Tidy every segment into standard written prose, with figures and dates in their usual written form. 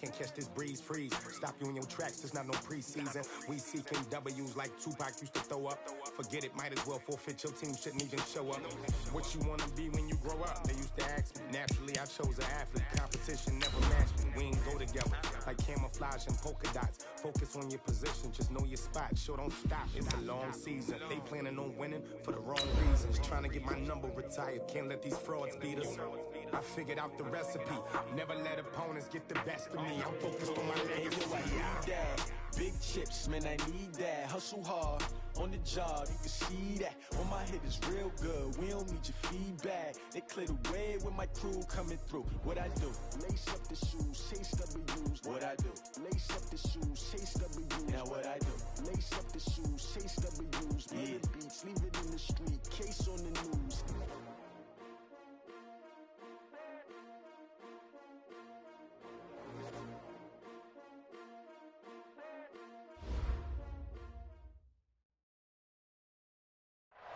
Can't catch this breeze, freeze. Stop you in your tracks, there's not no preseason. We seeking W's like Tupac used to throw up. Forget it, might as well forfeit. Your team shouldn't even show up. What you wanna be when you grow up? They used to ask me. Naturally, I chose an athlete. Competition never matched me. We ain't go together like camouflage and polka dots. Focus on your position, just know your spot. Sure, don't stop. It's a long season. They planning on winning for the wrong reasons. Trying to get my number retired. Can't let these frauds beat us. I figured out the recipe. Never let opponents get the best of me. I'm focused on my legacy. I need that. Big chips, man, I need that. Hustle hard on the job, you can see that. On my head is real good. We don't need your feedback. They clear the way with my crew coming through. What I do? Lace up the shoes, chase W's. What I do? Lace up the shoes, chase W's. Now what I do? Lace up the shoes, chase W's. Yeah. The beats, leave it in the street. Case on the news.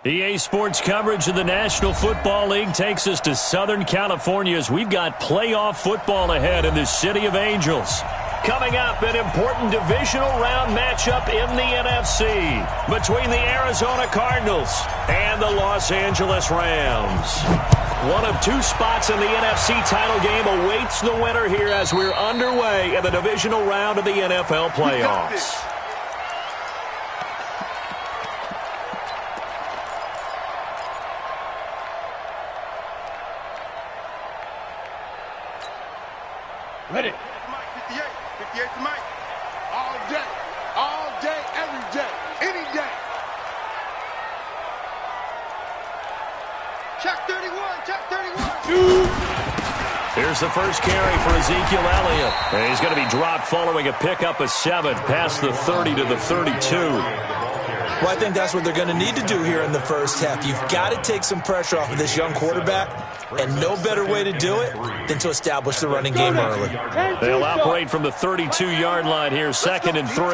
EA Sports coverage of the National Football League takes us to Southern California as we've got playoff football ahead in the City of Angels. Coming up, an important divisional round matchup in the NFC between the Arizona Cardinals and the Los Angeles Rams. One of two spots in the NFC title game awaits the winner here as we're underway in the divisional round of the NFL playoffs. Ready. 58 to Mike. All day, every day, any day. Check 31. Here's the first carry for Ezekiel Elliott. And he's going to be dropped following a pickup of 7 past the 30 to the 32. Well, I think that's what they're going to need to do here in the first half. You've got to take some pressure off of this young quarterback, and no better way to do it than to establish the running game early. They'll operate from the 32-yard line here, 2nd and 3.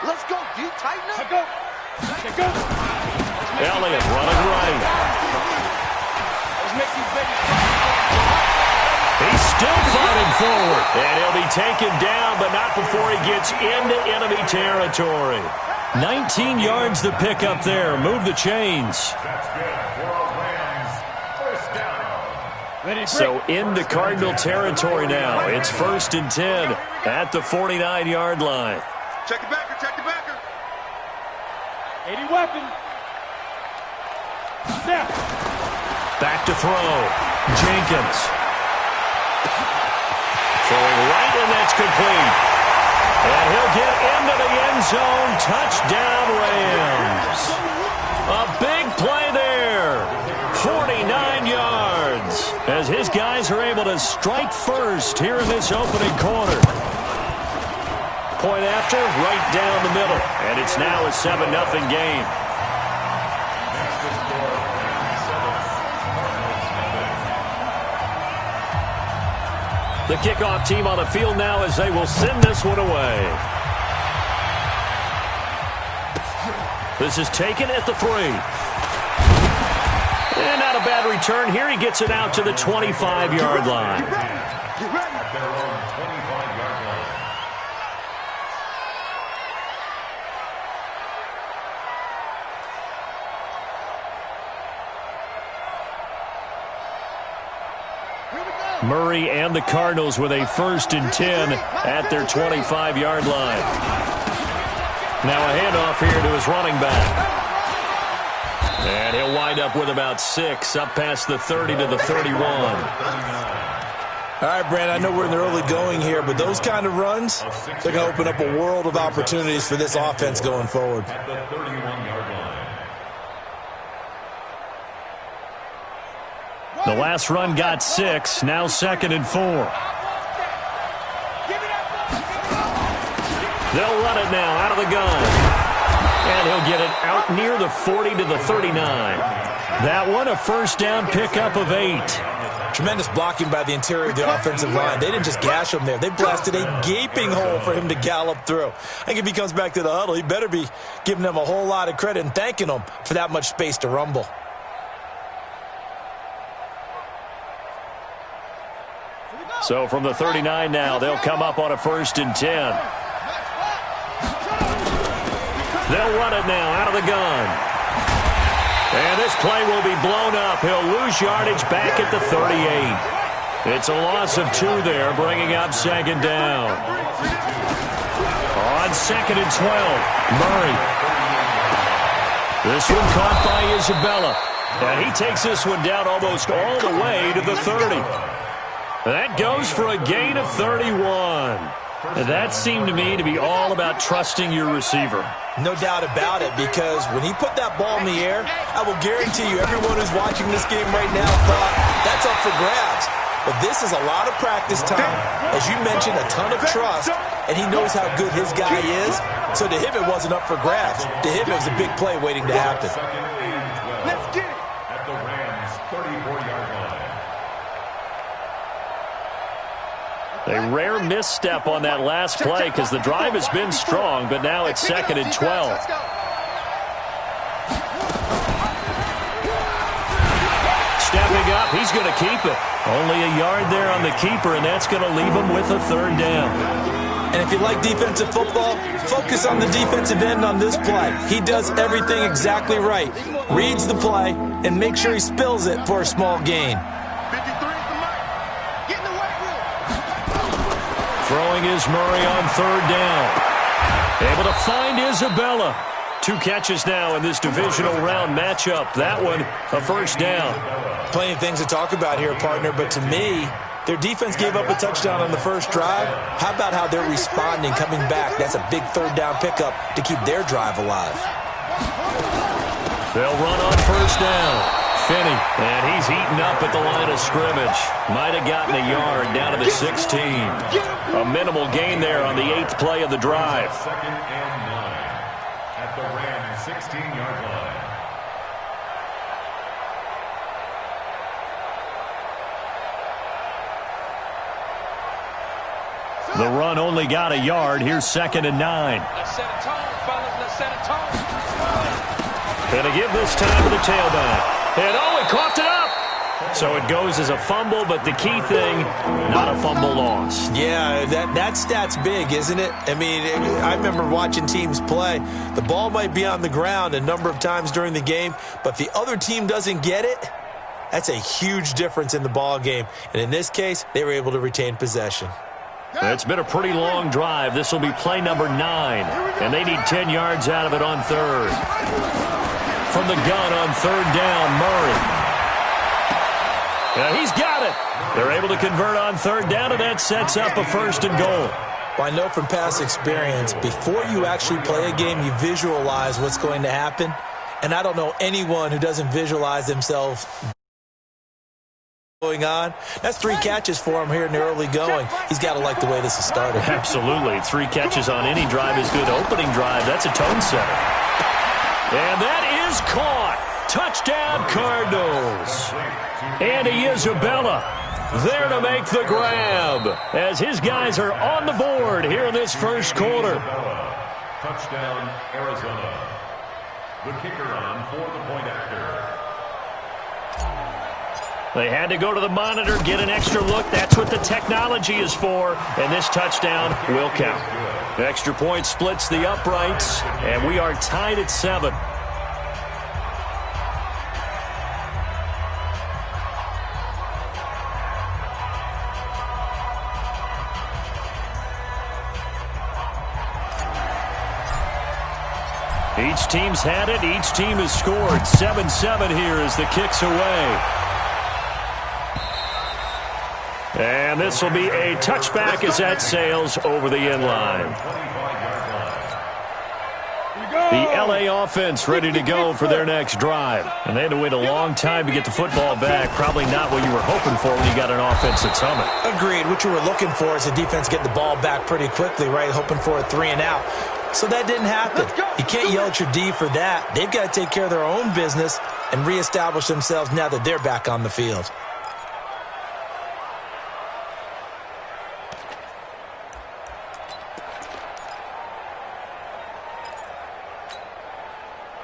Let's go, D, tighten up. Go. Elliott running right. He's still fighting forward. And he'll be taken down, but not before he gets into enemy territory. 19 yards to pick up there. Move the chains. So into Cardinal territory now. It's 1st and 10 at the 49-yard line. Check the backer. 80 weapon. Snap. Back to throw. Jenkins. Throwing right, and that's complete. And he'll get into the end zone. Touchdown, Rams. A big play there. 49 yards. As his guys are able to strike first here in this opening quarter. Point after, right down the middle. And it's now a 7-0 game. The kickoff team on the field now as they will send this one away. This is taken at the 3. And not a bad return here. He gets it out to the 25-yard line. Get ready. Murray and the Cardinals with a 1st and 10 at their 25-yard line. Now a handoff here to his running back. And he'll wind up with about 6 up past the 30 to the 31. All right, Brand, I know we're in the early going here, but those kind of runs, they're going to open up a world of opportunities for this offense going forward. The last run got 6, now 2nd and 4. They'll run it now out of the gun. And he'll get it out near the 40 to the 39. That one, a 1st down pickup of 8. Tremendous blocking by the interior of the offensive line. They didn't just gash him there. They blasted a gaping hole for him to gallop through. I think if he comes back to the huddle, he better be giving them a whole lot of credit and thanking them for that much space to rumble. So from the 39 now, they'll come up on a 1st and 10. They'll run it now out of the gun. And this play will be blown up. He'll lose yardage back at the 38. It's a loss of 2 there, bringing up 2nd down. On 2nd and 12, Murray. This one caught by Isabella. And he takes this one down almost all the way to the 30. That goes for a gain of 31. That seemed to me to be all about trusting your receiver. No doubt about it, because when he put that ball in the air, I will guarantee you everyone who's watching this game right now thought, that's up for grabs. But this is a lot of practice time. As you mentioned, a ton of trust, and he knows how good his guy is. So to him, it wasn't up for grabs. To him, it was a big play waiting to happen. Let's get it. At the Rams' 34-yard line. A rare misstep on that last play because the drive has been strong, but now it's 2nd and 12. Stepping up, he's going to keep it. Only a yard there on the keeper, and that's going to leave him with a 3rd down. And if you like defensive football, focus on the defensive end on this play. He does everything exactly right. Reads the play and makes sure he spills it for a small gain. 53 is the mark. Get in the weight room. Throwing is Murray on 3rd down. Able to find Isabella. 2 catches now in this divisional round matchup. That one, a 1st down. Plenty of things to talk about here, partner, but to me, their defense gave up a touchdown on the first drive. How about how they're responding, coming back? That's a big 3rd down pickup to keep their drive alive. They'll run on 1st down. Finney, and he's eaten up at the line of scrimmage. Might have gotten a yard down to the 16. A minimal gain there on the 8th play of the drive. 2nd and 9 at the Rams' 16-yard line. The run only got a yard. Here's 2nd and 9. Let's set a tone, fellas. Let's set a tone. Gonna give this time to the tailback. And oh, he coughed it up. So it goes as a fumble, but the key thing, not a fumble loss. Yeah, that stat's big, isn't it? I mean, I remember watching teams play. The ball might be on the ground a number of times during the game, but if the other team doesn't get it, that's a huge difference in the ball game. And in this case, they were able to retain possession. It's been a pretty long drive. This will be play number 9, and they need 10 yards out of it on 3rd. From the gun on 3rd down, Murray. Yeah, he's got it. They're able to convert on 3rd down, and that sets up a 1st and goal. Well, I know from past experience, before you actually play a game, you visualize what's going to happen. And I don't know anyone who doesn't visualize themselves going on. That's 3 catches for him here in the early going. He's got to like the way this is started. Absolutely. 3 catches on any drive is good. Opening drive, that's a tone setter. And that is caught. Touchdown, Cardinals. Andy Isabella there to make the grab as his guys are on the board here in this first quarter. Touchdown, Arizona. The kicker on for the point after. They had to go to the monitor, get an extra look. That's what the technology is for. And this touchdown will count. The extra point splits the uprights, and we are tied at 7. Each team's had it. Each team has scored. 7-7 here as the kick's away. And this will be a touchback as that sails over the end line. The LA offense ready to go for their next drive. And they had to wait a long time to get the football back. Probably not what you were hoping for when you got an offense that's humming. Agreed. What you were looking for is the defense getting the ball back pretty quickly, right? Hoping for a 3 and out. So that didn't happen. You can't yell at your D for that. They've got to take care of their own business and reestablish themselves now that they're back on the field.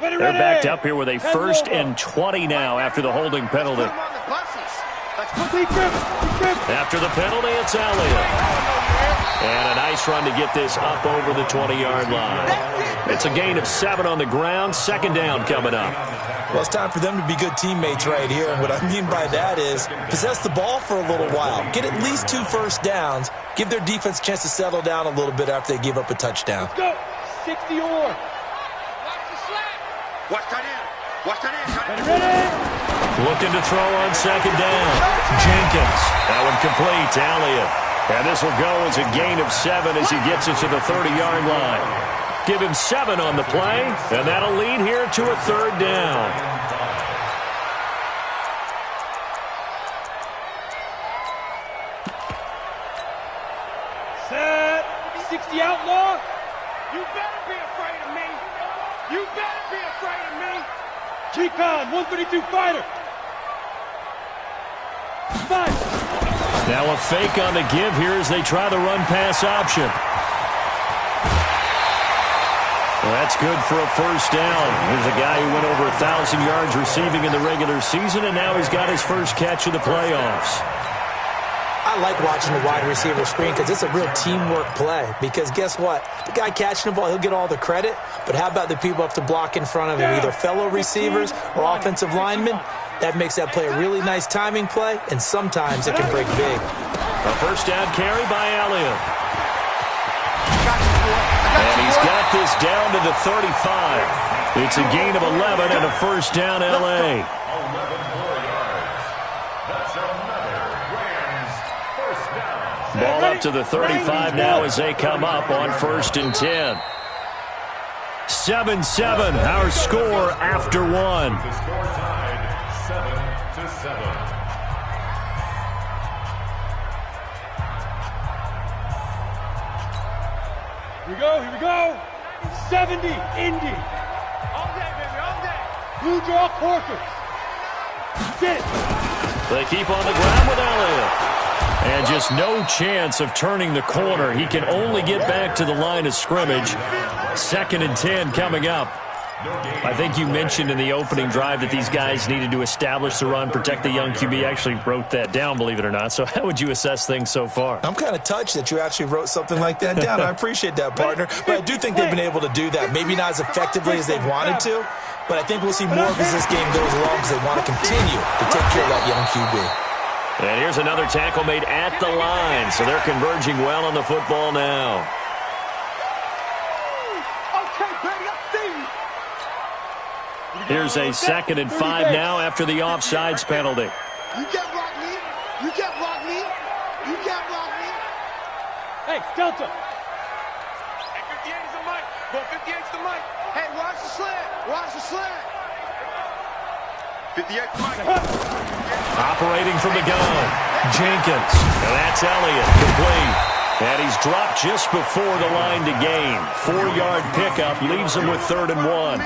They're backed up here with a 1st and 20 now after the holding penalty. Put 'em on the buses. Let's After the penalty, it's Elliott. And a nice run to get this up over the 20-yard line. It's a gain of 7 on the ground. Second down coming up. Well, it's time for them to be good teammates right here. And what I mean by that is possess the ball for a little while. Get at least 2 first downs. Give their defense a chance to settle down a little bit after they give up a touchdown. Let's go. 60 or. Watch that in. Watch that in. Looking to throw on second down. Jenkins. That one complete to Elliott. And this will go as a gain of 7 as he gets it to the 30-yard line. Give him 7 on the play, and that'll lead here to a third down. Set. 60 outlaw. You better be afraid of me. You better be afraid of me. G-Con, 132 fighter. 5. Now a fake on the give here as they try the run-pass option. Well, that's good for a first down. Here's a guy who went over 1,000 yards receiving in the regular season, and now he's got his first catch of the playoffs. I like watching the wide receiver screen because it's a real teamwork play. Because guess what? The guy catching the ball, he'll get all the credit. But how about the people up to block in front of him, either fellow receivers or offensive linemen? That makes that play a really nice timing play, and sometimes it can break big. A first down carry by Elliott. And he's got this down to the 35. It's a gain of 11 and a first down, L.A. Ball up to the 35 now as they come up on 1st and 10. 7-7, our score after 1. The score tied 7-7. Here we go. 70, Indy. All day, baby, all day. Blue draw quarters. Get it. They keep on the ground with Elliott. And just no chance of turning the corner. He can only get back to the line of scrimmage. 2nd and 10 coming up. I think you mentioned in the opening drive that these guys needed to establish the run, protect the young QB. Actually wrote that down, believe it or not. So how would you assess things so far? I'm kind of touched that you actually wrote something like that down. I appreciate that, partner. But I do think they've been able to do that. Maybe not as effectively as they've wanted to, but I think we'll see more of as this game goes along because they want to continue to take care of that young QB. And here's another tackle made at the line, so they're converging well on the football now. Here's a 2nd and 5 now after the offsides penalty. You can't block me. You can't block me. You can't block me. Hey, Delta. Hey, 58 is the mic. Go 58 is the mic. Hey, watch the slant. Watch the slant. 58 is the mic. Operating from the gun, Jenkins. And that's Elliott, complete. And he's dropped just before the line to gain. 4-yard pickup leaves him with 3rd and 1.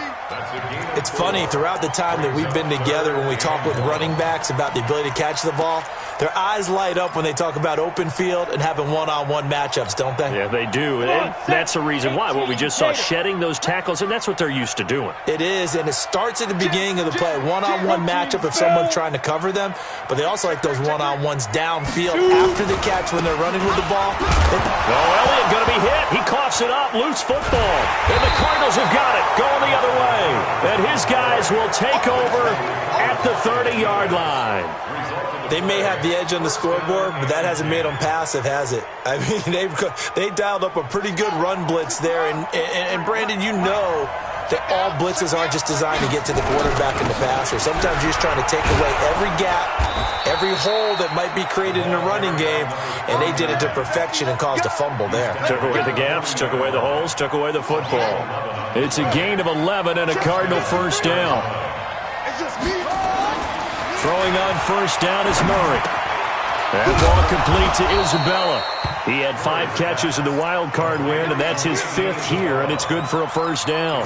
It's funny, throughout the time that we've been together, when we talk with running backs about the ability to catch the ball, their eyes light up when they talk about open field and having one-on-one matchups, don't they? Yeah, they do. And that's the reason why. What we just saw, shedding those tackles, and that's what they're used to doing. It is, and it starts at the beginning of the play. One-on-one matchup if someone's trying to cover them, but they also like those one-on-ones downfield after the catch when they're running with the ball. Elliott going to be hit. He coughs it up. Loose football. And the Cardinals have got it. Going the other way. And his guys will take over at the 30-yard line. They may have the edge on the scoreboard, but that hasn't made them passive, has it? I mean, they dialed up a pretty good run blitz there. And Brandon, you know that all blitzes aren't just designed to get to the quarterback and the passer. Sometimes you're just trying to take away every gap, every hole that might be created in a running game, and they did it to perfection and caused a fumble there. Took away the gaps, took away the holes, took away the football. It's a gain of 11 and a Cardinal first down. Throwing on first down is Murray. That ball complete to Isabella. He had 5 catches in the wild card win, and that's his 5th here, and it's good for a first down.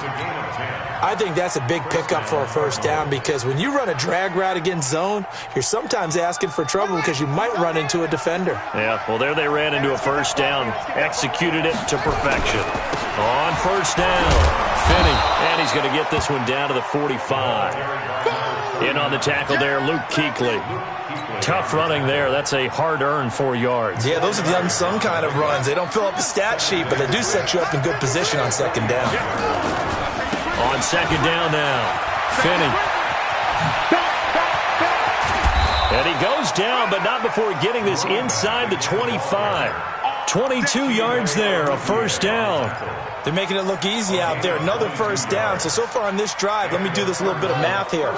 I think that's a big pickup for a first down because when you run a drag route against zone, you're sometimes asking for trouble because you might run into a defender. Yeah, well, there they ran into a first down, executed it to perfection. On first down, Finney, and he's going to get this one down to the 45. In on the tackle there, Luke Kuechly. Tough running there. That's a hard-earned 4 yards. Yeah, those are the unsung kind of runs. They don't fill up the stat sheet, but they do set you up in good position on second down. On second down now, Finney. And he goes down, but not before getting this inside the 25. 22 yards there, a first down. They're making it look easy out there. Another first down. So far on this drive, let me do this little bit of math here.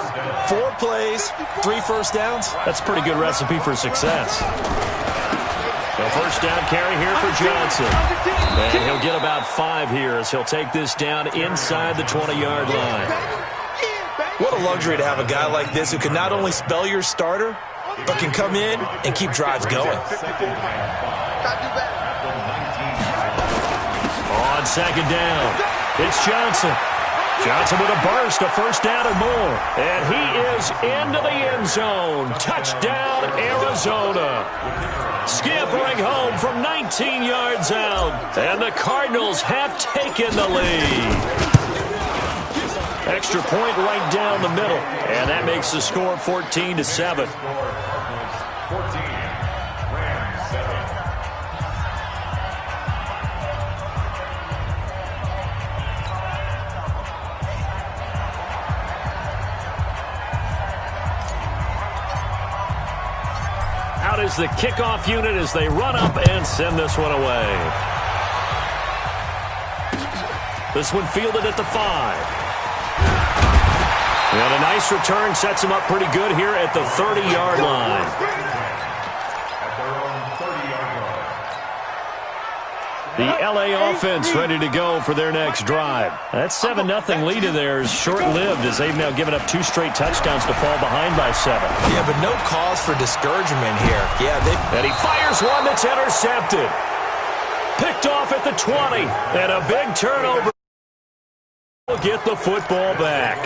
4 plays, 3 first downs. That's a pretty good recipe for success. The first down carry here for Johnson. And he'll get about 5 here as he'll take this down inside the 20-yard line. What a luxury to have a guy like this who can not only spell your starter, but can come in and keep drives going. On second down, it's Johnson. Johnson with a burst, a first down and more. And he is into the end zone. Touchdown, Arizona. Scampering home from 19 yards out. And the Cardinals have taken the lead. Extra point right down the middle. And that makes the score 14-7. Out is the kickoff unit as they run up and send this one away. This one fielded at the 5. And a nice return sets him up pretty good here at the 30-yard line. The LA offense ready to go for their next drive. That 7-0 lead in there is short-lived as they've now given up 2 straight touchdowns to fall behind by 7. Yeah, but no cause for discouragement here. And he fires one that's intercepted. Picked off at the 20. And a big turnover. Will get the football back.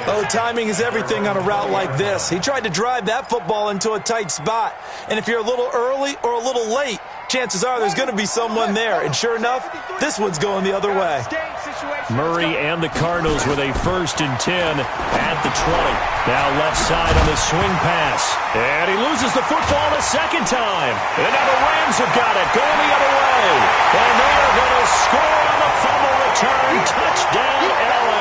Oh, timing is everything on a route like this. He tried to drive that football into a tight spot. And if you're a little early or a little late, chances are there's going to be someone there. And sure enough, this one's going the other way. Murray and the Cardinals with a 1st and 10 at the 20. Now left side on the swing pass. And he loses the football a second time. And now the Rams have got it going the other way. And they're going to score on the fumble return. Touchdown, LA.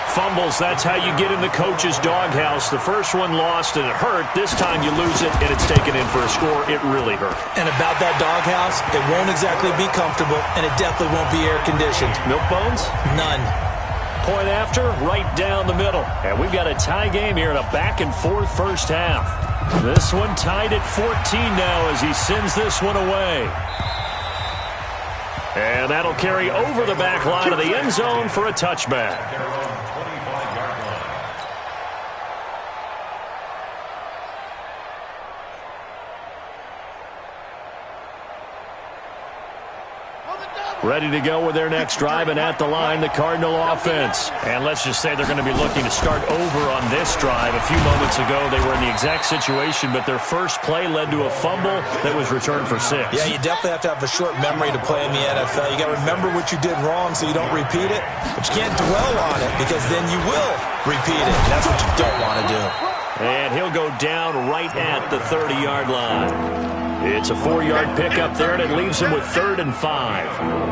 Fumbles, that's how you get in the coach's doghouse. The first one lost and it hurt. This time you lose it and it's taken in for a score. It really hurt. And about that doghouse, it won't exactly be comfortable and it definitely won't be air-conditioned. Milk bones? None. Point after, right down the middle. And we've got a tie game here in a back-and-forth first half. This one tied at 14 now as he sends this one away. And that'll carry over the back line of the end zone for a touchback. Ready to go with their next drive, and at the line, the Cardinal offense. And let's just say they're going to be looking to start over on this drive. A few moments ago, they were in the exact situation, but their first play led to a fumble that was returned for 6. Yeah, you definitely have to have a short memory to play in the NFL. You got to remember what you did wrong so you don't repeat it, but you can't dwell on it because then you will repeat it. That's what you don't want to do. And he'll go down right at the 30-yard line. It's a 4-yard pickup there, and it leaves him with 3rd and 5.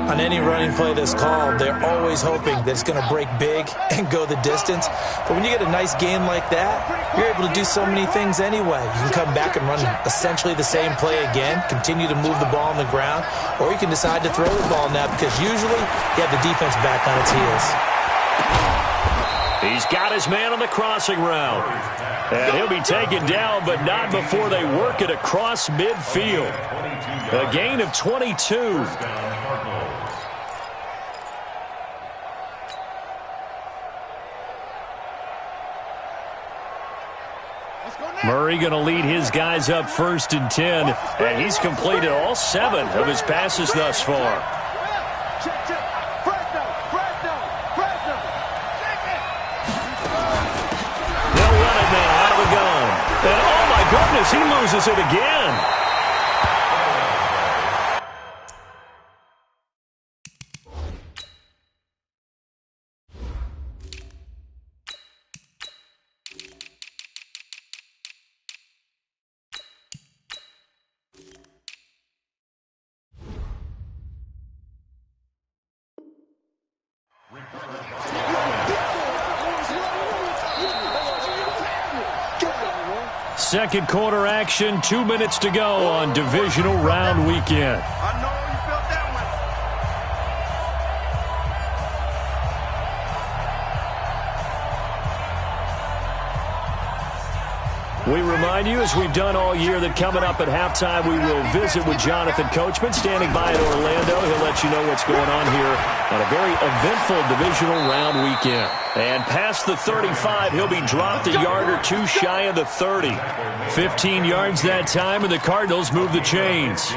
On any running play that's called, they're always hoping that it's going to break big and go the distance. But when you get a nice gain like that, you're able to do so many things anyway. You can come back and run essentially the same play again, continue to move the ball on the ground, or you can decide to throw the ball now because usually you have the defense back on its heels. He's got his man on the crossing route. And he'll be taken down, but not before they work it across midfield. A gain of 22. Murray going to lead his guys up 1st and 10, and he's completed all 7 of his passes thus far. And oh my goodness, he loses it again. second quarter action. 2 minutes to go on divisional round weekend. I know you felt that one. We remind you, as we've done all year, that coming up at halftime, we will visit with Jonathan Coachman, standing by in Orlando. He'll let you know what's going on here on a very eventful divisional round weekend. And past the 35, he'll be dropped a yard or two shy of the 30. 15 yards that time, and the Cardinals move the chains.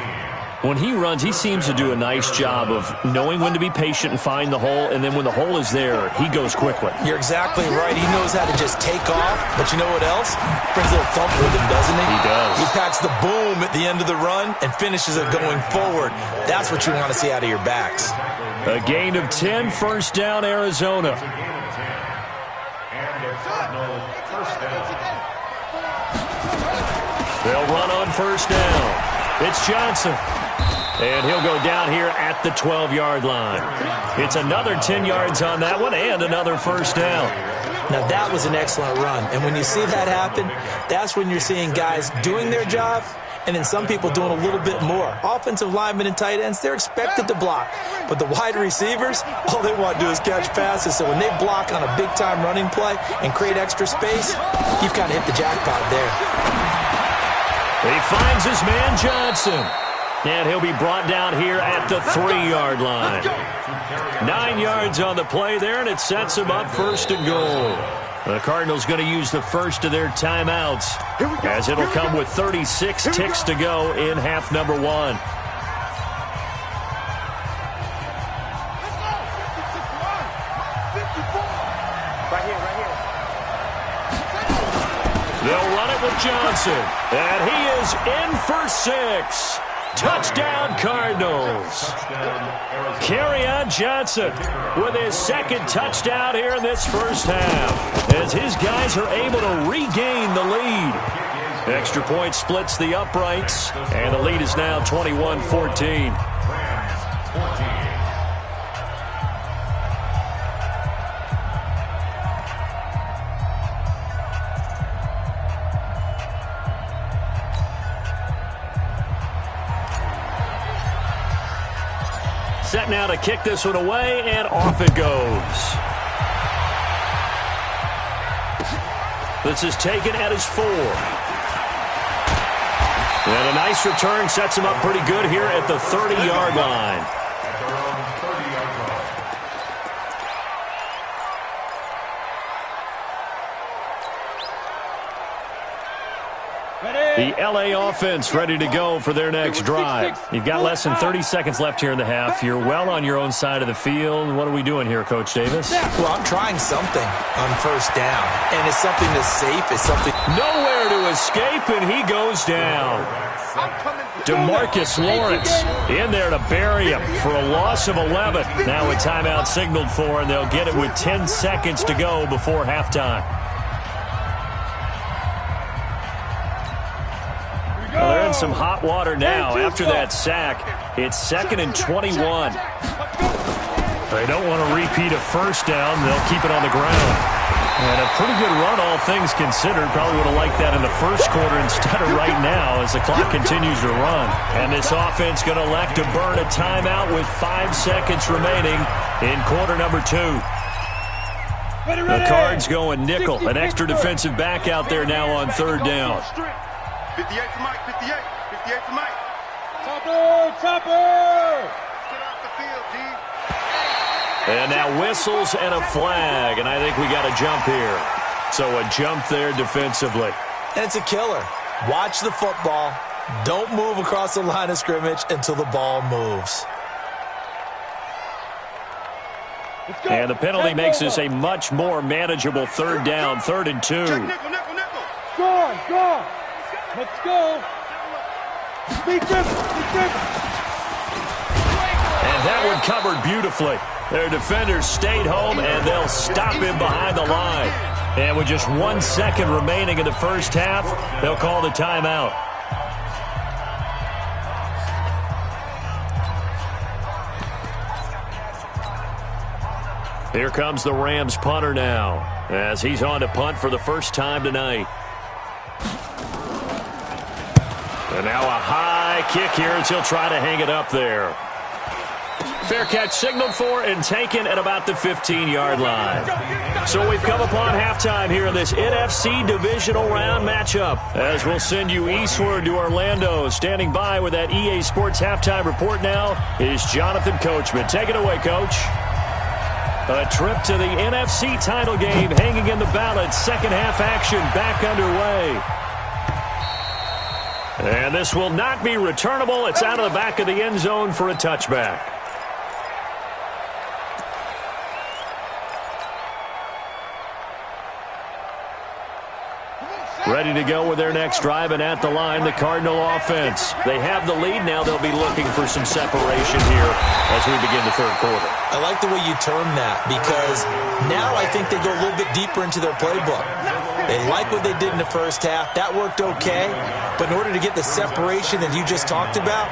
When he runs, he seems to do a nice job of knowing when to be patient and find the hole, and then when the hole is there, he goes quickly. You're exactly right. He knows how to just take off, but you know what else? Brings a little thump with him, doesn't he? He does. He packs the boom at the end of the run and finishes it going forward. That's what you want to see out of your backs. A gain of 10, first down, Arizona. They'll run on first down. It's Johnson. And he'll go down here at the 12-yard line. It's another 10 yards on that one and another first down. Now, that was an excellent run. And when you see that happen, that's when you're seeing guys doing their job and then some people doing a little bit more. Offensive linemen and tight ends, they're expected to block. But the wide receivers, all they want to do is catch passes. So when they block on a big-time running play and create extra space, you've kind of hit the jackpot there. He finds his man Johnson. And he'll be brought down here at the 3-yard line. 9 yards on the play there, and it sets him up first and goal. The Cardinals going to use the first of their timeouts, as it'll come with 36 ticks to go in half number 1. They'll run it with Johnson, and he is in for 6. Touchdown, Cardinals. Kerryon Johnson with his second touchdown here in this first half, as his guys are able to regain the lead. Extra point splits the uprights, and the lead is now 21-14. Set now to kick this one away, and off it goes. This is taken at his 4. And a nice return sets him up pretty good here at the 30-yard line. The L.A. offense ready to go for their next drive. You've got less than 30 seconds left here in the half. You're well on your own side of the field. What are we doing here, Coach Davis? Well, I'm trying something on first down, and it's something that's safe. It's something... Nowhere to escape, and he goes down. DeMarcus Lawrence in there to bury him for a loss of 11. Now a timeout signaled for, and they'll get it with 10 seconds to go before halftime. Well, they're in some hot water now after that sack. It's 2nd and 21. They don't want to repeat a first down. They'll keep it on the ground. And a pretty good run, all things considered. Probably would have liked that in the first quarter instead of right now as the clock continues to run. And this offense going to elect to burn a timeout with 5 seconds remaining in quarter number 2. The Cards going nickel. An extra defensive back out there now on third down. 58 for Mike, 58 for Mike. Topper! Get off the field, G. And now whistles and a flag, and I think we got a jump here. So a jump there defensively. And it's a killer. Watch the football. Don't move across the line of scrimmage until the ball moves. And the penalty makes this a much more manageable third down, 3rd and 2. Nickel. Gone. Let's go. And that one covered beautifully. Their defenders stayed home, and they'll stop him behind the line. And with just 1 second remaining in the first half, they'll call the timeout. Here comes the Rams punter now, as he's on to punt for the first time tonight. Now a high kick here as he'll try to hang it up there. Fair catch signaled for and taken at about the 15-yard line. So we've come upon halftime here in this NFC divisional round matchup. As we'll send you eastward to Orlando. Standing by with that EA Sports halftime report now is Jonathan Coachman. Take it away, Coach. A trip to the NFC title game hanging in the balance. Second half action back underway. And this will not be returnable. It's out of the back of the end zone for a touchback. Ready to go with their next drive, and at the line, the Cardinal offense. They have the lead. Now they'll be looking for some separation here as we begin the third quarter. I like the way you term that, because now I think they go a little bit deeper into their playbook. They like what they did in the first half. That worked okay. But in order to get the separation that you just talked about,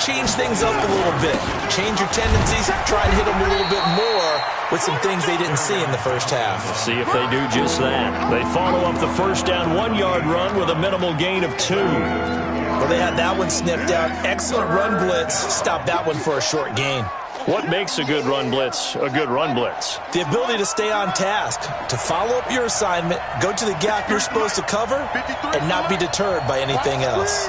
change things up a little bit. Change your tendencies. Try and hit them a little bit more with some things they didn't see in the first half. We'll see if they do just that. They follow up the first down 1-yard run with a minimal gain of 2. Well, they had that one sniffed out. Excellent run blitz. Stop that one for a short gain. What makes a good run blitz a good run blitz? The ability to stay on task, to follow up your assignment, go to the gap you're supposed to cover, and not be deterred by anything else.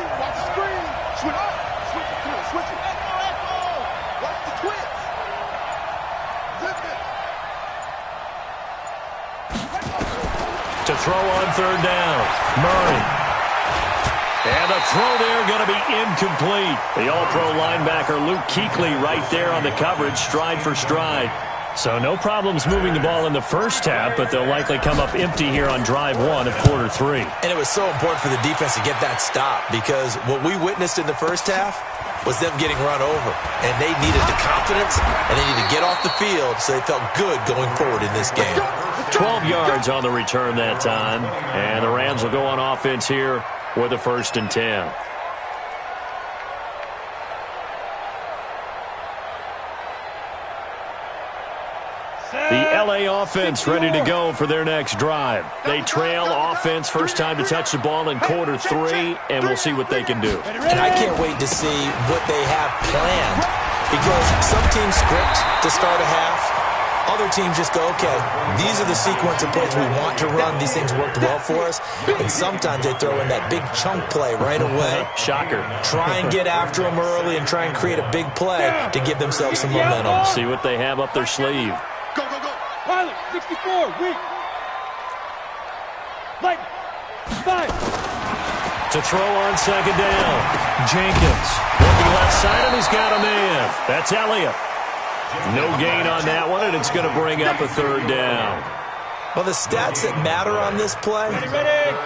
To throw on third down, Murray. And the throw there going to be incomplete. The all-pro linebacker Luke Kuechly right there on the coverage, stride for stride. So no problems moving the ball in the first half, but they'll likely come up empty here on drive 1 of quarter 3. And it was so important for the defense to get that stop, because what we witnessed in the first half was them getting run over. And they needed the confidence, and they needed to get off the field so they felt good going forward in this game. 12 yards on the return that time. And the Rams will go on offense here with a 1st and 10. The LA offense ready to go for their next drive. They trail offense, first time to touch the ball in quarter 3, and we'll see what they can do. And I can't wait to see what they have planned, because some teams script to start a half. Other teams just go, okay, these are the sequence of plays we want to run. These things worked well for us. And sometimes they throw in that big chunk play right away. Shocker. Try and get after them early and try and create a big play to give themselves some momentum. See what they have up their sleeve. Go, go, go. Pilot, 64, weak. Light, 5. To throw on second down. Jenkins looking left side, and he's got a man. That's Elliott. No gain on that one, and it's going to bring up a third down. Well, the stats that matter on this play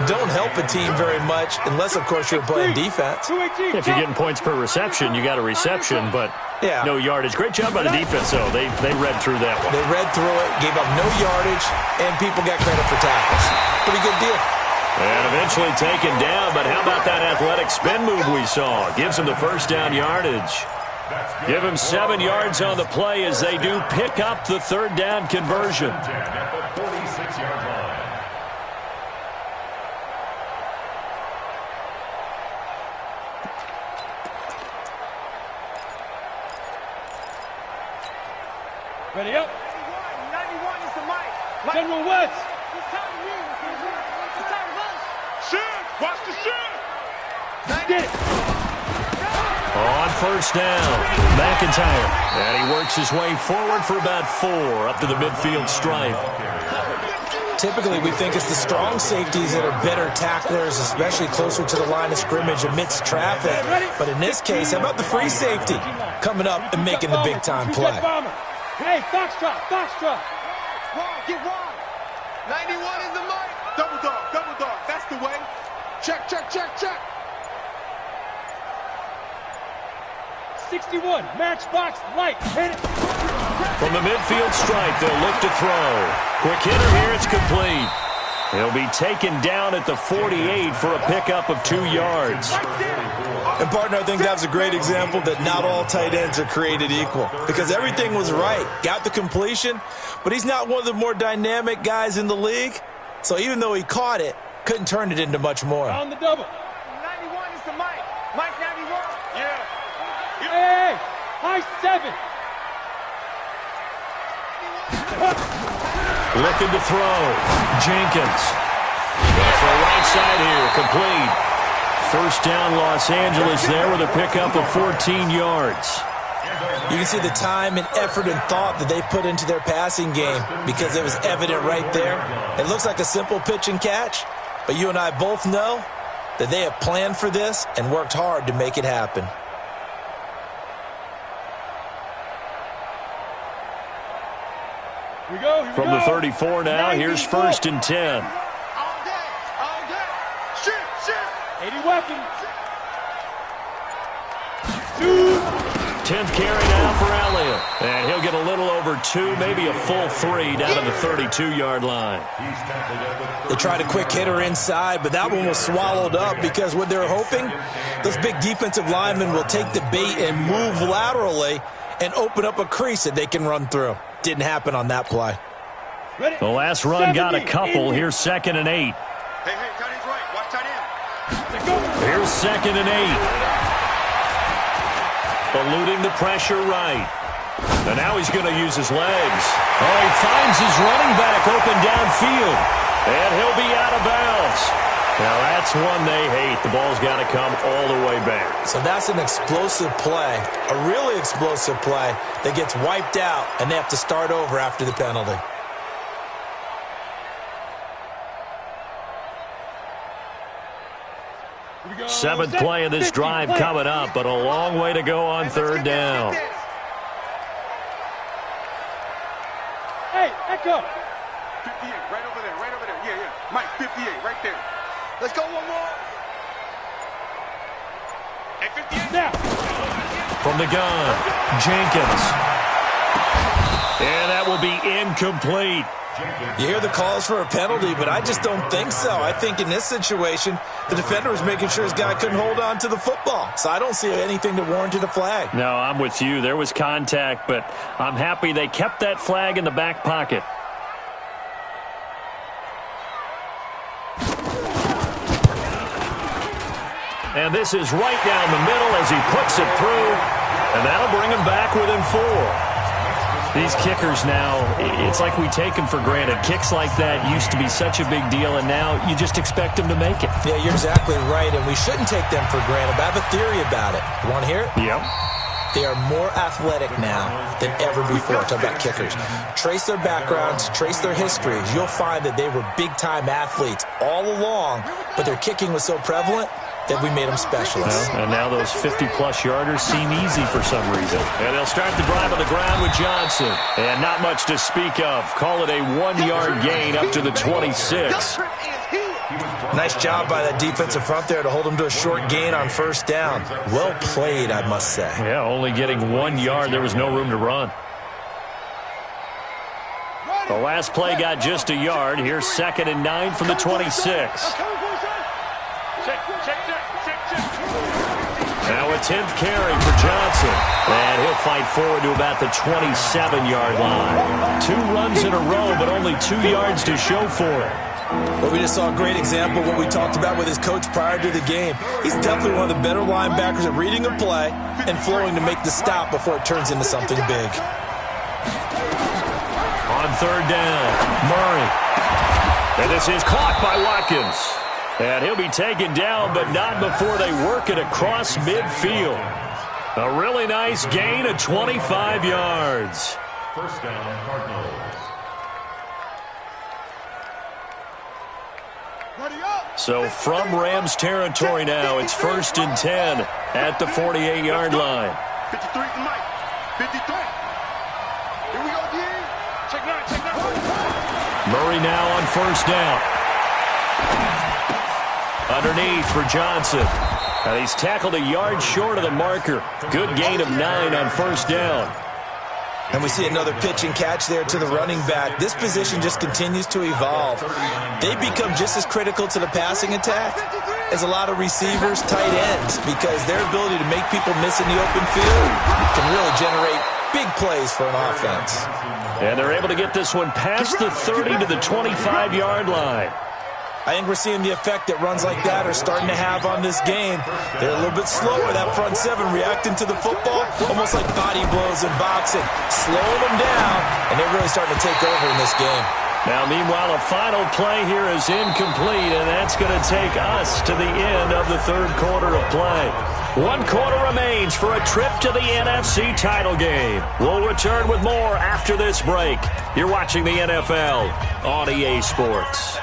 don't help a team very much, unless, of course, you're playing defense. If you're getting points per reception, you got a reception, but no yardage. Great job by the defense, though. They read through that one. They read through it, gave up no yardage, and people got credit for tackles. Pretty good deal. And eventually taken down, but how about that athletic spin move we saw? Gives him the first down yardage. Give him 7 yards on the play as they do pick up the third down conversion. Ready up. 91 is the mic. General West. Shoot! Watch the shoot! Get it. On first down, McIntyre. And he works his way forward for about 4 up to the midfield stripe. Typically, we think it's the strong safeties that are better tacklers, especially closer to the line of scrimmage amidst traffic. But in this case, how about the free safety coming up and making the big-time play? Hey, Foxtrot, Foxtrot. Get wide. 91 is the mic. Double dog. That's the way. Check, check, check, check. 61, matchbox, light, hit it. From the midfield stripe, they'll look to throw. Quick hitter here, it's complete. He'll be taken down at the 48 for a pickup of 2 yards. And, partner, I think that's a great example that not all tight ends are created equal, because everything was right. Got the completion, but he's not one of the more dynamic guys in the league. So even though he caught it, couldn't turn it into much more. On the double. 91 is the mic. 87. Looking to throw. Jenkins. Going for a right side here. Complete. First down, Los Angeles there with a pickup of 14 yards. You can see the time and effort and thought that they put into their passing game because it was evident right there. It looks like a simple pitch and catch, but you and I both know that they have planned for this and worked hard to make it happen. Here we go. From the 34 now, here's 1st and 10. All day. Shoot. 80 weapons. 10th carry now for Elliott. And he'll get a little over 2, maybe a full 3 down to the 32-yard line. They tried a quick hitter inside, but that one was swallowed up because what they're hoping, those big defensive linemen will take the bait and move laterally and open up a crease that they can run through. Didn't happen on that play. The last run got a couple. Here's 2nd and 8. Hey, tight end's right. Watch tight end. Here's 2nd and 8. Eluding the pressure right. And now he's going to use his legs. Oh, he finds his running back open downfield. And he'll be out of bounds. Now that's one they hate. The ball's got to come all the way back. So that's an explosive play, a really explosive play that gets wiped out, and they have to start over after the penalty. Seventh play of this drive coming up, but a long way to go on 3rd down. Hey, Echo. 58, right over there. Yeah. Mike, 58, right there. Let's go one more. Hey, 58. Now. From the gun, Jenkins. And that will be incomplete. You hear the calls for a penalty, but I just don't think so. I think in this situation, the defender was making sure his guy couldn't hold on to the football. So I don't see anything that warranted a flag. No, I'm with you. There was contact, but I'm happy they kept that flag in the back pocket. And this is right down the middle as he puts it through, and that'll bring him back within 4. These kickers now, it's like we take them for granted. Kicks like that used to be such a big deal, and now you just expect them to make it. Yeah, you're exactly right, and we shouldn't take them for granted. But I have a theory about it. You want to hear it? Yep. They are more athletic now than ever before. Talk about kickers. Trace their backgrounds, trace their histories. You'll find that they were big-time athletes all along, but their kicking was so prevalent that we made them specialists. Well, and now those 50-plus yarders seem easy for some reason. And they'll start the drive on the ground with Johnson. And not much to speak of. Call it a 1-yard gain up to the 26. Nice job by that defensive front there to hold them to a short gain on 1st down. Well played, I must say. Yeah, only getting 1 yard. There was no room to run. The last play got just a yard. Here's 2nd and 9 from the 26. Now a 10th carry for Johnson. And he'll fight forward to about the 27-yard line. 2 runs in a row, but only 2 yards to show for it. Well, we just saw a great example of what we talked about with his coach prior to the game. He's definitely one of the better linebackers at reading a play and flowing to make the stop before it turns into something big. On 3rd down, Murray. And this is caught by Watkins. And he'll be taken down, but not before they work it across midfield. A really nice gain of 25 yards. 1st down, Cardinals. So from Rams territory now, it's 1st and 10 at the 48-yard line. 53 to Mike. 53. Here we go, D. Check 9. Murray now on 1st down. Underneath for Johnson. And he's tackled a yard short of the marker. Good gain of 9 on 1st down. And we see another pitch and catch there to the running back. This position just continues to evolve. They become just as critical to the passing attack as a lot of receivers, tight ends, because their ability to make people miss in the open field can really generate big plays for an offense. And they're able to get this one past the 30 to the 25-yard line. I think we're seeing the effect that runs like that are starting to have on this game. They're a little bit slower, that front seven, reacting to the football, almost like body blows in boxing, slowing them down, and they're really starting to take over in this game. Now, meanwhile, a final play here is incomplete, and that's going to take us to the end of the third quarter of play. 1 quarter remains for a trip to the NFC title game. We'll return with more after this break. You're watching the NFL on EA Sports.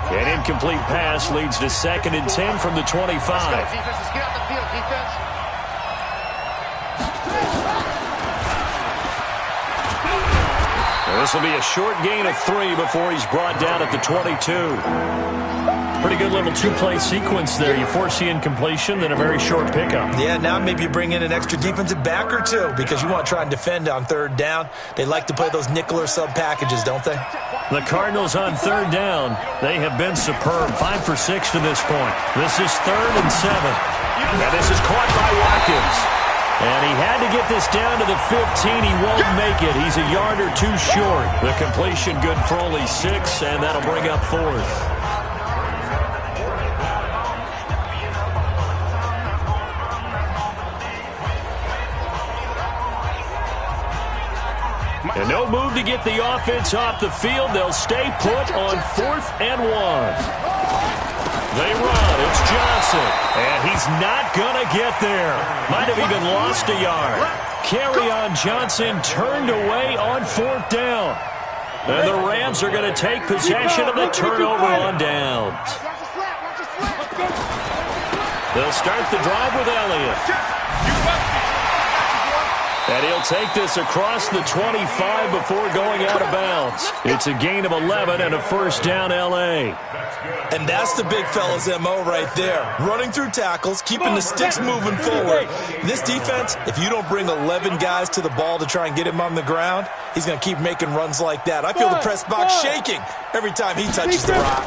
An incomplete pass leads to 2nd and 10 from the 25. Let's go, defense. Let's get out the field, defense. This will be a short gain of 3 before he's brought down at the 22. Pretty good little two-play sequence there. You force the incompletion, then a very short pickup. Yeah, now maybe you bring in an extra defensive back or two because you want to try and defend on 3rd down. They like to play those nickel or sub packages, don't they? The Cardinals on 3rd down. They have been superb. 5 for 6 to this point. This is 3rd and 7. And this is caught by Watkins. And he had to get this down to the 15. He won't make it. He's a yard or 2 short. The completion good for only 6, and that'll bring up 4th. And no move to get the offense off the field. They'll stay put on 4th and 1. They run. It's Johnson. And he's not going to get there. Might have even lost a yard. Carry on Johnson turned away on 4th down. And the Rams are going to take possession of the turnover on downs. They'll start the drive with Elliott. And he'll take this across the 25 before going out of bounds. It's a gain of 11 and a 1st down L.A. And that's the big fella's M.O. right there. Running through tackles, keeping the sticks moving forward. This defense, if you don't bring 11 guys to the ball to try and get him on the ground, he's going to keep making runs like that. I feel the press box shaking every time he touches the rock.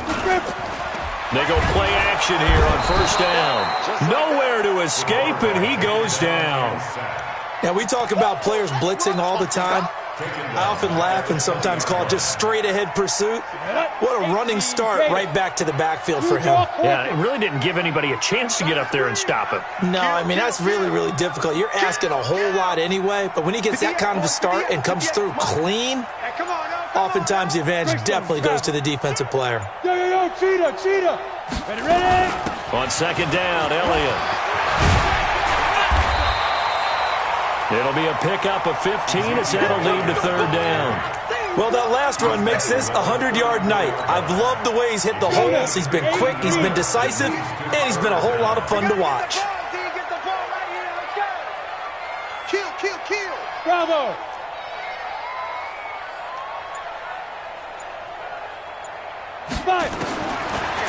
They go play action here on 1st down. Nowhere to escape, and he goes down. Now, we talk about players blitzing all the time. I often laugh and sometimes call it just straight-ahead pursuit. What a running start right back to the backfield for him. Yeah, it really didn't give anybody a chance to get up there and stop him. No, I mean, that's really, really difficult. You're asking a whole lot anyway, but when he gets that kind of a start and comes through clean, oftentimes the advantage definitely goes to the defensive player. Yo, Cheetah. Ready? On 2nd down, Elliott. It'll be a pickup of 15 as that'll lead to 3rd down. Well, that last run makes this a 100-yard night. I've loved the way he's hit the holes. He's been quick, he's been decisive, and he's been a whole lot of fun to watch. Kill. Bravo.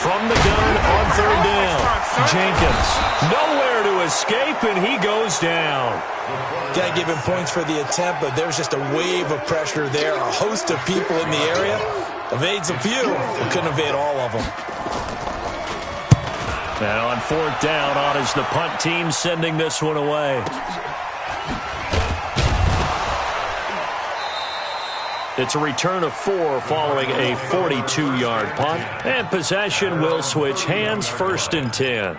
From the gun on 3rd down, Jenkins. Nowhere to escape, and he goes down. Got to give him points for the attempt, but there's just a wave of pressure there. A host of people in the area. Evades a few, but couldn't evade all of them. Now on 4th down, on is the punt team sending this one away. It's a return of 4 following a 42-yard punt. And possession will switch hands, 1st and 10.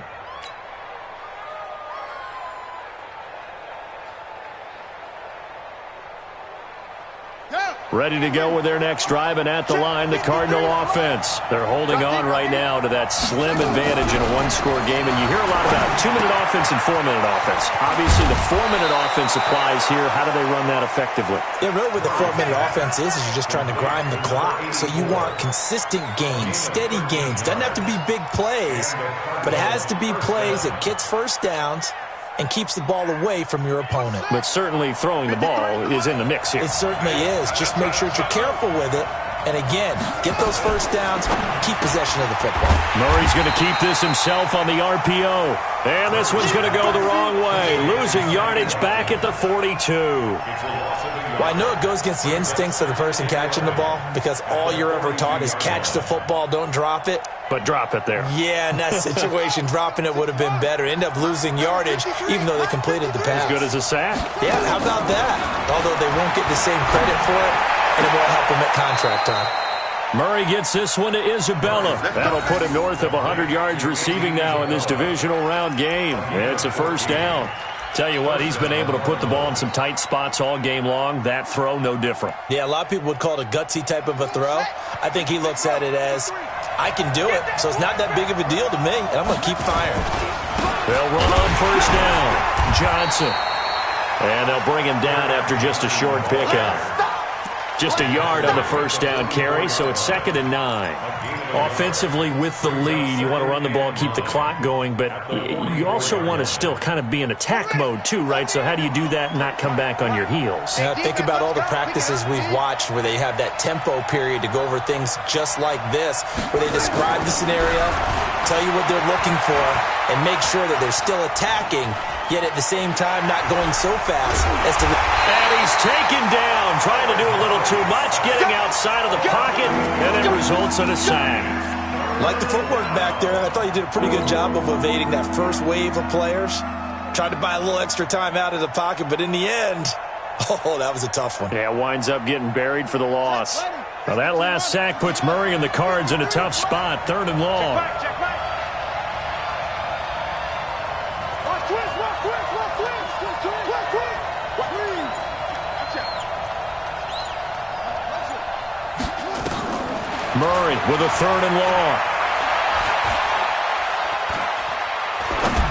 Ready to go with their next drive, and at the line, the Cardinal offense. They're holding on right now to that slim advantage in a 1-score game, and you hear a lot about 2-minute offense and 4-minute offense. Obviously, the 4-minute offense applies here. How do they run that effectively? Yeah, really what the 4-minute offense is you're just trying to grind the clock. So you want consistent gains, steady gains. Doesn't have to be big plays, but it has to be plays that gets 1st downs and keeps the ball away from your opponent. But certainly throwing the ball is in the mix here. It certainly is. Just make sure that you're careful with it. And again, get those 1st downs, keep possession of the football. Murray's going to keep this himself on the RPO. And this one's going to go the wrong way. Losing yardage back at the 42. Well, I know it goes against the instincts of the person catching the ball because all you're ever taught is catch the football, don't drop it. but drop it there. Yeah, in that situation, dropping it would have been better. End up losing yardage, even though they completed the pass. As good as a sack. Yeah, how about that? Although they won't get the same credit for it, and it won't help them at contract time. Murray gets this one to Isabella. That'll put him north of 100 yards receiving now in this divisional round game. It's a first down. Tell you what, he's been able to put the ball in some tight spots all game long. That throw, no different. Yeah, a lot of people would call it a gutsy type of a throw. I think he looks at it as, I can do it, so it's not that big of a deal to me, and I'm going to keep firing. They'll run on first down. Johnson. And they'll bring him down after just a short pickup. Just a yard on the first down carry, so it's 2nd and 9. Offensively with the lead, you want to run the ball, keep the clock going, but you also want to still kind of be in attack mode too, right? So how do you do that and not come back on your heels? Yeah, think about all the practices we've watched where they have that tempo period to go over things just like this, where they describe the scenario, tell you what they're looking for, and make sure that they're still attacking, yet at the same time not going so fast as to... And he's taken down, trying to do a little too much, getting outside of the pocket, and it results in a sack. Like the footwork back there, I thought you did a pretty good job of evading that first wave of players. Tried to buy a little extra time out of the pocket, but in the end, oh, that was a tough one. Yeah, winds up getting buried for the loss. Now that last sack puts Murray and the Cards in a tough spot, 3rd and long. Murray with a 3rd and long.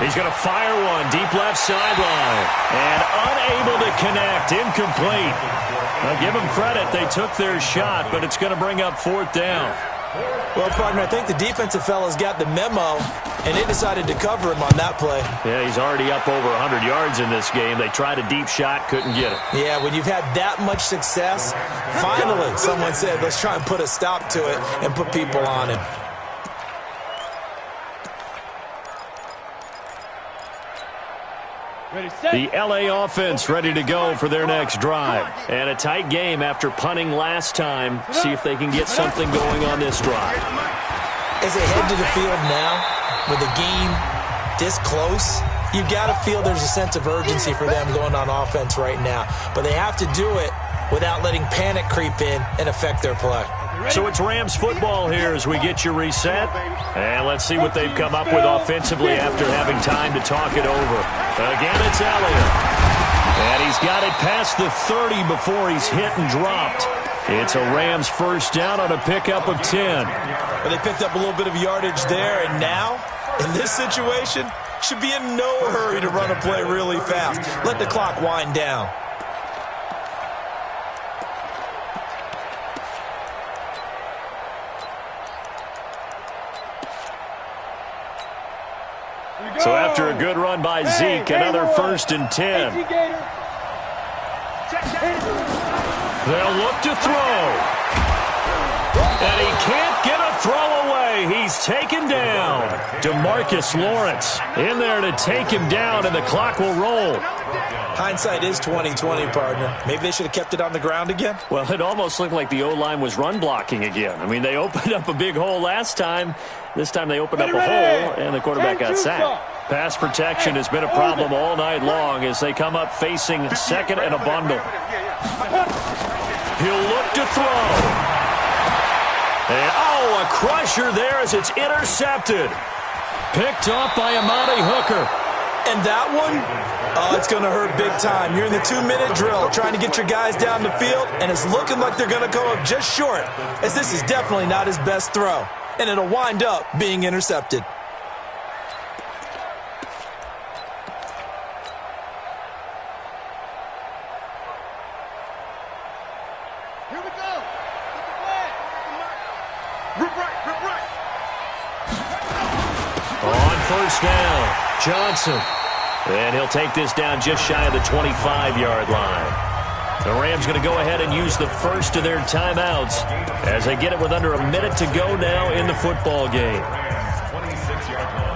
He's going to fire one deep left sideline. And unable to connect. Incomplete. Now give them credit. They took their shot, but it's going to bring up 4th down. Well, partner, I think the defensive fellas got the memo, and they decided to cover him on that play. Yeah, he's already up over 100 yards in this game. They tried a deep shot, couldn't get it. Yeah, when you've had that much success, finally someone said, let's try and put a stop to it and put people on him. The L.A. offense ready to go for their next drive. And a tight game after punting last time. See if they can get something going on this drive. As they head to the field now, with the game this close, you've got to feel there's a sense of urgency for them going on offense right now. But they have to do it without letting panic creep in and affect their play. So it's Rams football here as we get you reset. And let's see what they've come up with offensively after having time to talk it over. Again, it's Elliott. And he's got it past the 30 before he's hit and dropped. It's a Rams first down on a pickup of 10. Well, they picked up a little bit of yardage there, and now, in this situation, should be in no hurry to run a play really fast. Let the clock wind down. So after a good run by Zeke, another 1st and 10. They'll look to throw. And he can't get a throw away. He's taken down. DeMarcus Lawrence in there to take him down, and the clock will roll. Hindsight is 20/20, partner. Maybe they should have kept it on the ground again. Well, it almost looked like the O-line was run blocking again. I mean, they opened up a big hole last time. This time they opened up a hole, and the quarterback got sacked. Pass protection has been a problem all night long as they come up facing 2nd and a bundle. He'll look to throw. And, a crusher there as it's intercepted. Picked off by Amani Hooker. And that one, it's going to hurt big time. You're in the 2-minute drill trying to get your guys down the field, and it's looking like they're going to go up just short, as this is definitely not his best throw. And it'll wind up being intercepted. Here we go. Rip right. On first down, Johnson. And he'll take this down just shy of the 25-yard line. The Rams going to go ahead and use the first of their timeouts as they get it with under a minute to go now in the football game. 26-yard line.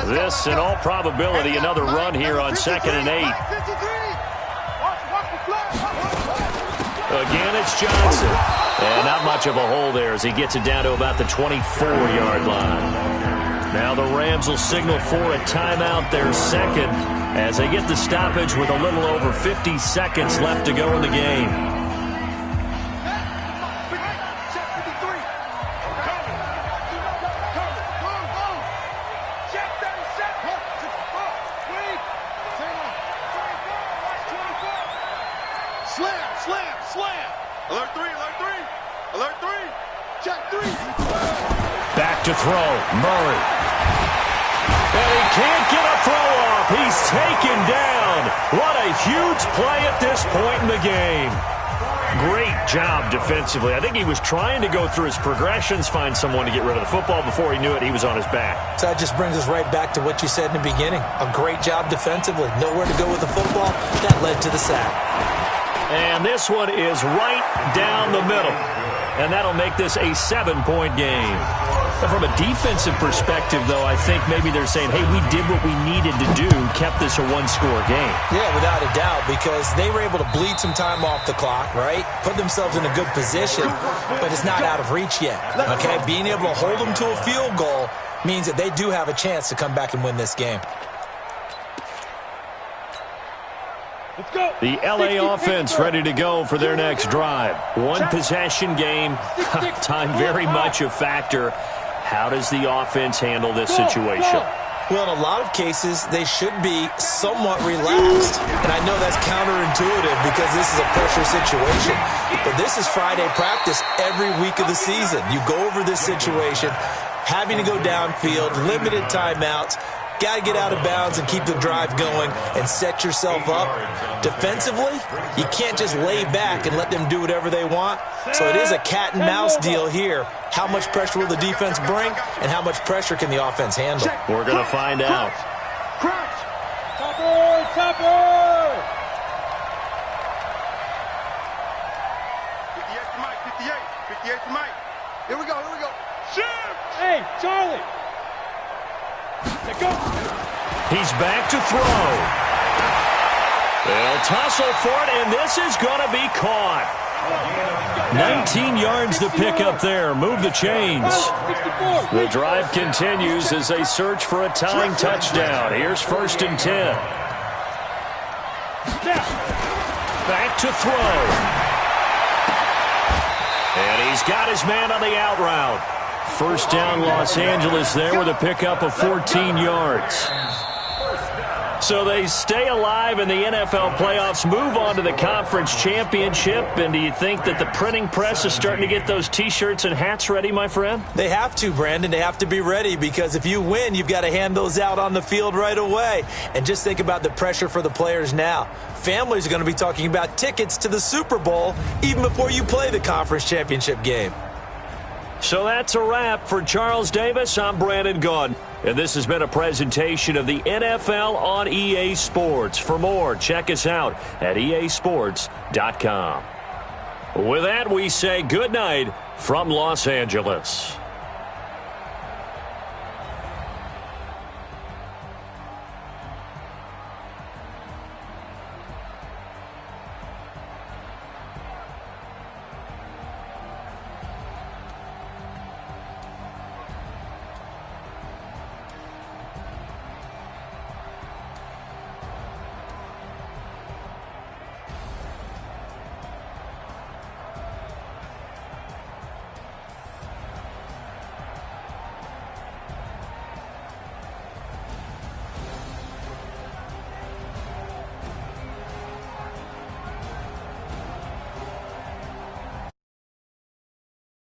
This, in all probability, another run here on 2nd and 8. Again, it's Johnson. And not much of a hole there as he gets it down to about the 24-yard line. Now the Rams will signal for a timeout, their second, as they get the stoppage with a little over 50 seconds left to go in the game. Back to throw, Murray. And he can't get a throw off. He's taken down. What a huge play at this point in the game. Great job defensively. I think he was trying to go through his progressions, find someone to get rid of the football. Before he knew it, he was on his back. So that just brings us right back to what you said in the beginning. A great job defensively. Nowhere to go with the football. That led to the sack. And this one is right down the middle. And that'll make this a 7-point game. But from a defensive perspective, though, I think maybe they're saying, hey, we did what we needed to do, kept this a one-score game. Yeah, without a doubt, because they were able to bleed some time off the clock, right? Put themselves in a good position, but it's not out of reach yet, okay? Being able to hold them to a field goal means that they do have a chance to come back and win this game. Let's go. The LA offense ready to go for their next drive. One-possession game. Time very much a factor. How does the offense handle this situation? Well, in a lot of cases, they should be somewhat relaxed. And I know that's counterintuitive because this is a pressure situation. But this is Friday practice every week of the season. You go over this situation, having to go downfield, limited timeouts. Got to get out of bounds and keep the drive going and set yourself up. Defensively, you can't just lay back and let them do whatever they want. So it is a cat and mouse deal here. How much pressure will the defense bring and how much pressure can the offense handle? We're going to find out. Crouch. Topper, topper. 58 to Mike, 58 to Mike. Here we go. Shift. Hey, Charlie. Go. He's back to throw. They'll tussle for it, and this is going to be caught. 19 yards to pick up there. Move the chains. The drive continues as they search for a tying touchdown. Here's 1st and 10. Back to throw. And he's got his man on the out route. First down, Los Angeles there with a pickup of 14 yards. So they stay alive in the NFL playoffs, move on to the conference championship. And do you think that the printing press is starting to get those T-shirts and hats ready, my friend? They have to, Brandon. They have to be ready because if you win, you've got to hand those out on the field right away. And just think about the pressure for the players now. Families are going to be talking about tickets to the Super Bowl even before you play the conference championship game. So that's a wrap for Charles Davis. I'm Brandon Gaudin. And this has been a presentation of the NFL on EA Sports. For more, check us out at easports.com. With that, we say good night from Los Angeles.